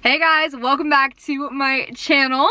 Hey guys, welcome back to my channel.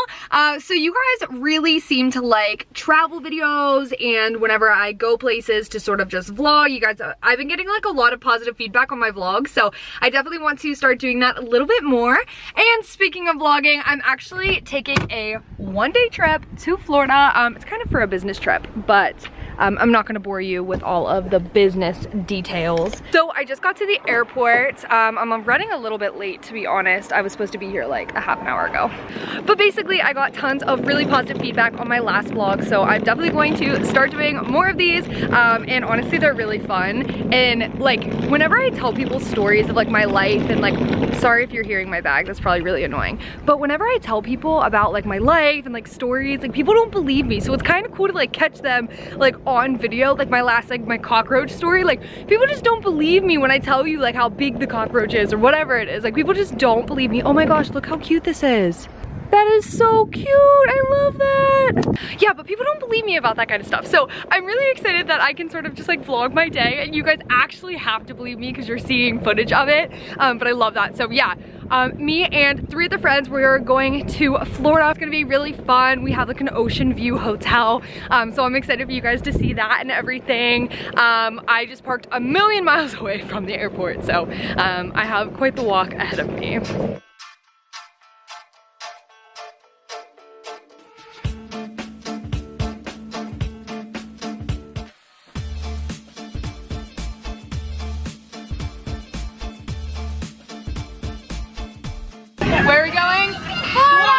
So you guys really seem to like travel videos, and whenever I go places to sort of just vlog, you guys, I've been getting like a lot of positive feedback on my vlogs, so I definitely want to start doing that a little bit more. And speaking of vlogging, I'm actually taking a one-day trip to Florida. It's kind of for a business trip, but I'm not gonna bore you with all of the business details. So I just got to the airport. I'm running a little bit late, to be honest. I was supposed to be here like a half an hour ago. But basically, I got tons of really positive feedback on my last vlog, so I'm definitely going to start doing more of these. And honestly, they're really fun. And like, whenever I tell people stories of like my life, and like, sorry if you're hearing my bag, that's probably really annoying. But whenever I tell people about like my life and like stories, like people don't believe me. So it's kind of cool to like catch them like on video, like my last, like my cockroach story. Like people just don't believe me when I tell you like how big the cockroach is or whatever it is. Like people just don't believe me. Oh my gosh, look how cute this is. That is so cute. I love that. Yeah, but people don't believe me about that kind of stuff. So I'm really excited that I can sort of just like vlog my day, and you guys actually have to believe me because you're seeing footage of it. But I love that. So yeah, me and 3 other friends, we're going to Florida. It's gonna be really fun. We have like an ocean view hotel. So I'm excited for you guys to see that and everything. I just parked a million miles away from the airport. So I have quite the walk ahead of me. Where are we going? Florida!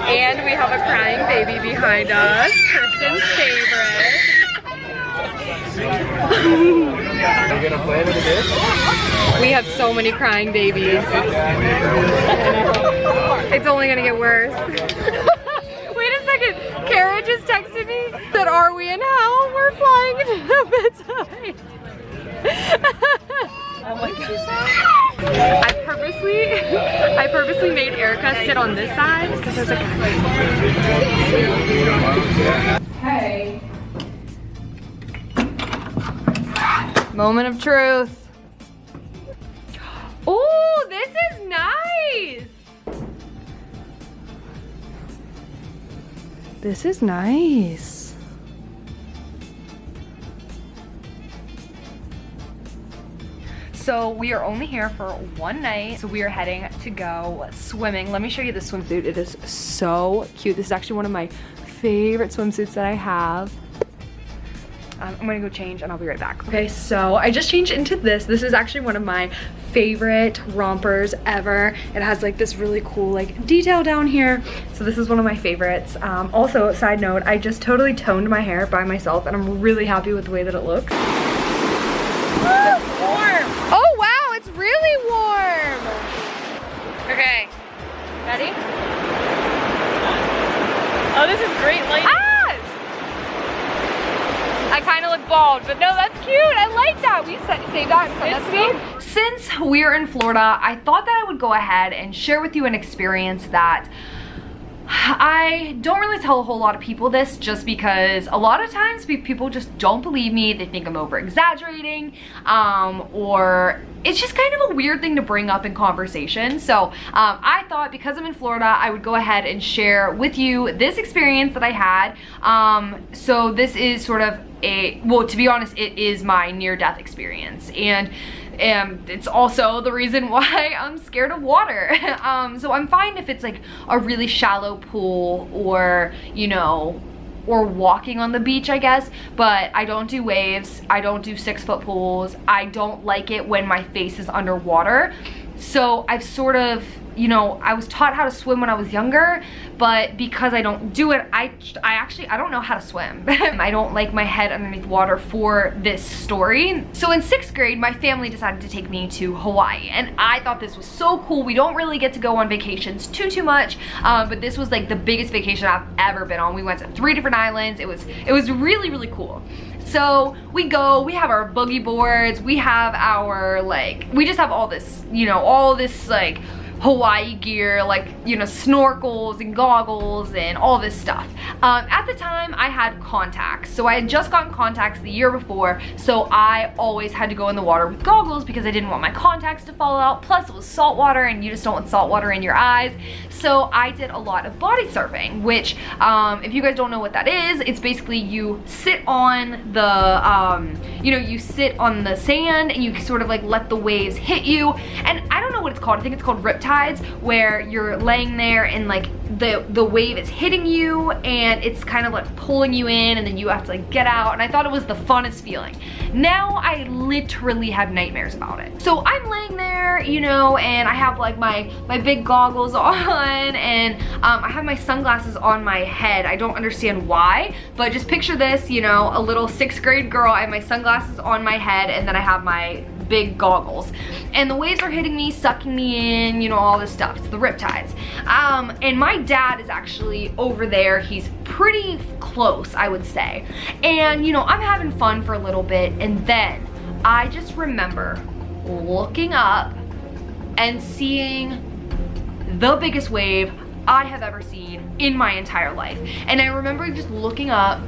And we have a crying baby behind us, Kristen's favorite. Are you gonna plan it again? We have so many crying babies. It's only gonna get worse. Wait a second, Kara just texted me that are we in hell? We're flying into the bedtime. Oh my gosh. I purposely made Erica sit on this side because there's a Hey. Moment of truth. Oh, this is nice. This is nice. So we are only here for one night, so we are heading to go swimming. Let me show you this swimsuit. It is so cute. This is actually one of my favorite swimsuits that I have. I'm gonna go change and I'll be right back. Okay, so I just changed into this. This is actually one of my favorite rompers ever. It has like this really cool like detail down here. So this is one of my favorites. Also, side note, I just totally toned my hair by myself and I'm really happy with the way that it looks. Warm. Oh wow, it's really warm. Okay, ready? Oh, this is great light. Ah! I kind of look bald, but no, that's cute. I like that. We save that and send that to me. Since we're in Florida, I thought that I would go ahead and share with you an experience that I don't really tell a whole lot of people this, just because a lot of times people just don't believe me. They think I'm over exaggerating, or it's just kind of a weird thing to bring up in conversation. So I thought because I'm in Florida, I would go ahead and share with you this experience that I had. So this is sort of well, to be honest, it is my near-death experience. And it's also the reason why I'm scared of water. So I'm fine if it's like a really shallow pool, or, you know, or walking on the beach, I guess, but I don't do waves. I don't do 6-foot pools. I don't like it when my face is underwater. So I've sort of, you know, I was taught how to swim when I was younger, but because I don't do it, I don't know how to swim. I don't like my head underneath water for this story. So in 6th grade, my family decided to take me to Hawaii, and I thought this was so cool. We don't really get to go on vacations too much, but this was like the biggest vacation I've ever been on. We went to 3 different islands. It was really, really cool. So we go, we have our boogie boards, we have our like, we just have all this, you know, all this like Hawaii gear, like, you know, snorkels and goggles and all this stuff. At the time, I had contacts. So I had just gotten contacts the year before, so I always had to go in the water with goggles because I didn't want my contacts to fall out. Plus, it was salt water, and you just don't want salt water in your eyes. So I did a lot of body surfing, which, if you guys don't know what that is, it's basically you sit on the, you know, you sit on the sand and you sort of like let the waves hit you. And I don't know what it's called. I think it's called riptides, where you're laying there and like the wave is hitting you and it's kind of like pulling you in, and then you have to like get out. And I thought it was the funnest feeling. Now I literally have nightmares about it. So I'm laying there, you know, and I have like my big goggles on, and I have my sunglasses on my head. I don't understand why, but just picture this, you know, a little 6th grade girl. I have my sunglasses on my head, and then I have my big goggles, and the waves are hitting me, sucking me in, you know, all this stuff. It's the riptides. And my dad is actually over there. He's pretty close, I would say. And, you know, I'm having fun for a little bit, and then I just remember looking up and seeing the biggest wave I have ever seen in my entire life. And I remember just looking up,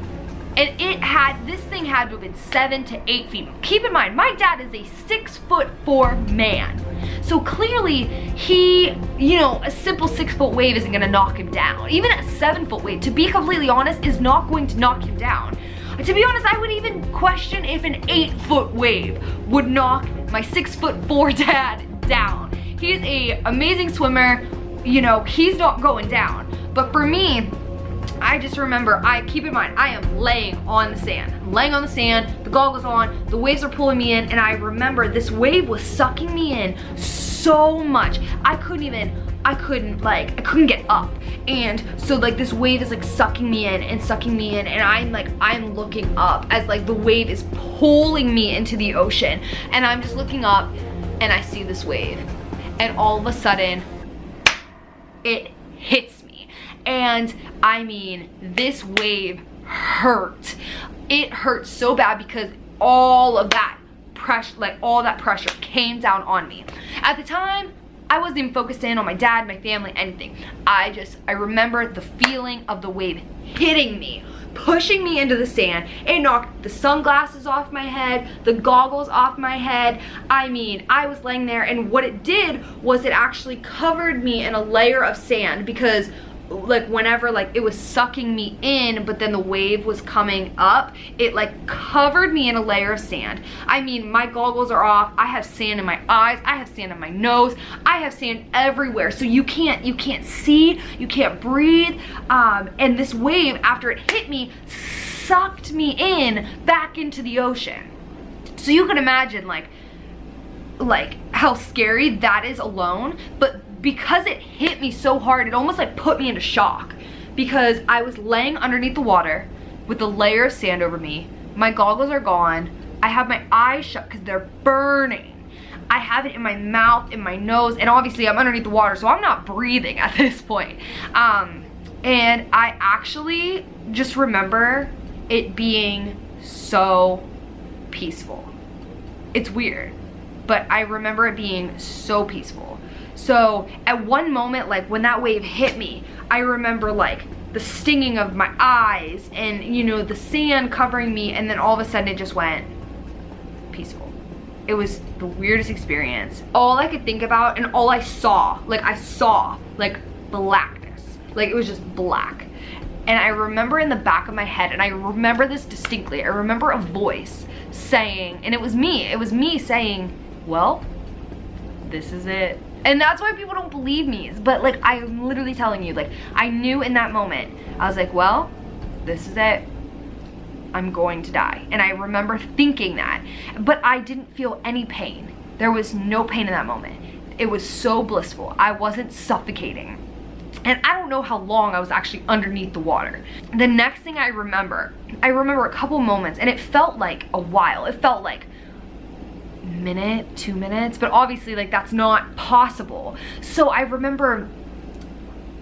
and this thing had to have been 7 to 8 feet. Keep in mind, my dad is a 6'4" man. So clearly he, you know, a simple 6-foot wave isn't gonna knock him down. Even a 7-foot wave, to be completely honest, is not going to knock him down. To be honest, I would even question if an 8-foot wave would knock my 6'4" dad down. He is an amazing swimmer, you know, he's not going down. But for me, I just remember, keep in mind, I am laying on the sand. I'm laying on the sand, the goggles on, the waves are pulling me in, and I remember this wave was sucking me in so much. I couldn't get up. And so like this wave is like sucking me in, and I'm looking up as like the wave is pulling me into the ocean. And I'm just looking up, and I see this wave. And all of a sudden, it hits me. And I mean, this wave hurt. It hurt so bad because all of that pressure, like all that pressure came down on me. At the time, I wasn't even focused in on my dad, my family, anything. I remember the feeling of the wave hitting me, pushing me into the sand. It knocked the sunglasses off my head, the goggles off my head. I mean, I was laying there, and what it did was it actually covered me in a layer of sand, because like whenever like it was sucking me in, but then the wave was coming up, it like covered me in a layer of sand. I mean, my goggles are off. I have sand in my eyes. I have sand in my nose. I have sand everywhere. So you can't see, you can't breathe. And this wave, after it hit me, sucked me in back into the ocean. So you can imagine like how scary that is alone. But because it hit me so hard, it almost like put me into shock, because I was laying underneath the water with a layer of sand over me. My goggles are gone. I have my eyes shut because they're burning. I have it in my mouth, in my nose, and obviously I'm underneath the water, so I'm not breathing at this point. And I actually just remember it being so peaceful. It's weird, but I remember it being so peaceful. So at one moment, like when that wave hit me, I remember like the stinging of my eyes and, you know, the sand covering me, and then all of a sudden it just went peaceful. It was the weirdest experience. All I could think about, and all I saw like blackness. Like it was just black. And I remember in the back of my head, and I remember this distinctly, I remember a voice saying, and it was me saying, well, this is it. And that's why people don't believe me. But like, I'm literally telling you, like, I knew in that moment, I was like, well, this is it. I'm going to die. And I remember thinking that, but I didn't feel any pain. There was no pain in that moment. It was so blissful. I wasn't suffocating. And I don't know how long I was actually underneath the water. The next thing I remember a couple moments, and it felt like a while. It felt like minute, 2 minutes, but obviously like that's not possible. So I remember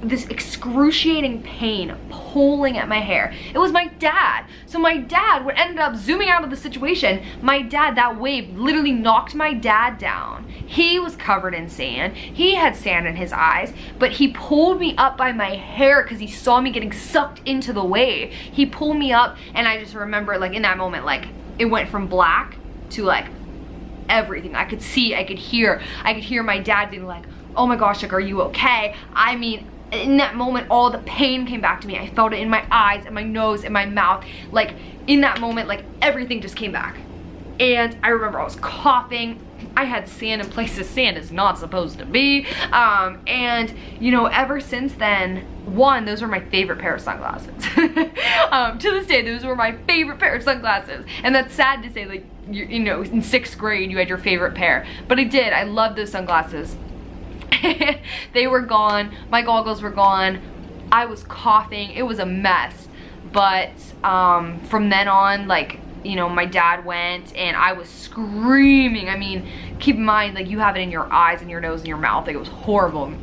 this excruciating pain pulling at my hair. It was my dad. So my dad, what ended up zooming out of the situation, my dad, that wave literally knocked my dad down. He was covered in sand. He had sand in his eyes, but he pulled me up by my hair because he saw me getting sucked into the wave. He pulled me up, and I just remember, like, in that moment, like, it went from black to, like, everything. I could see, I could hear my dad being like, oh my gosh, like, are you okay? I mean, in that moment, all the pain came back to me. I felt it in my eyes, in my nose, in my mouth. Like, in that moment, like, everything just came back. And I remember I was coughing. I had sand in places sand is not supposed to be. And, you know, ever since then, one, those were my favorite pair of sunglasses. To this day, those were my favorite pair of sunglasses. And that's sad to say, like, you know, in 6th grade, you had your favorite pair. But I did. I loved those sunglasses. They were gone. My goggles were gone. I was coughing. It was a mess. But from then on, like, you know, my dad went and I was screaming. I mean, keep in mind, like, you have it in your eyes and your nose and your mouth. Like, it was horrible.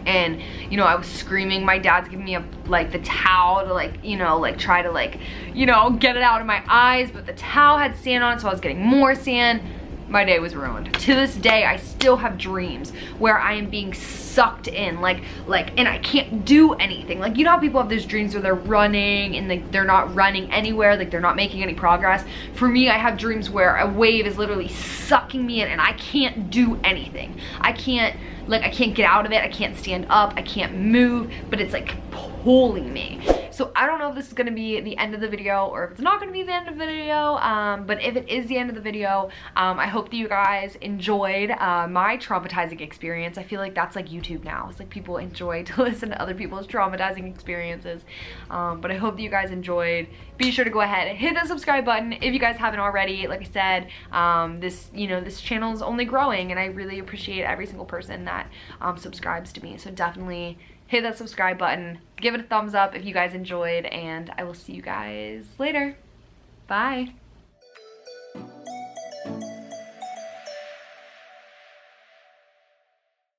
And, you know, I was screaming. My dad's giving me the towel to, like, you know, like, try to, like, you know, get it out of my eyes. But the towel had sand on it, so I was getting more sand. My day was ruined. To this day, I still have dreams where I am being sucked in, and I can't do anything. Like, you know how people have those dreams where they're running and, like, they're not running anywhere, like, they're not making any progress? For me, I have dreams where a wave is literally sucking me in and I can't do anything. I can't get out of it. I can't stand up. I can't move, but it's, like, pulling me. So I don't know if this is gonna be the end of the video or if it's not gonna be the end of the video, but if it is the end of the video, I hope that you guys enjoyed my traumatizing experience. I feel like that's like YouTube now. It's like people enjoy to listen to other people's traumatizing experiences. But I hope that you guys enjoyed. Be sure to go ahead and hit that subscribe button if you guys haven't already. Like I said, this channel is only growing, and I really appreciate every single person that subscribes to me. So definitely hit that subscribe button, give it a thumbs up if you guys enjoyed, and I will see you guys later. Bye.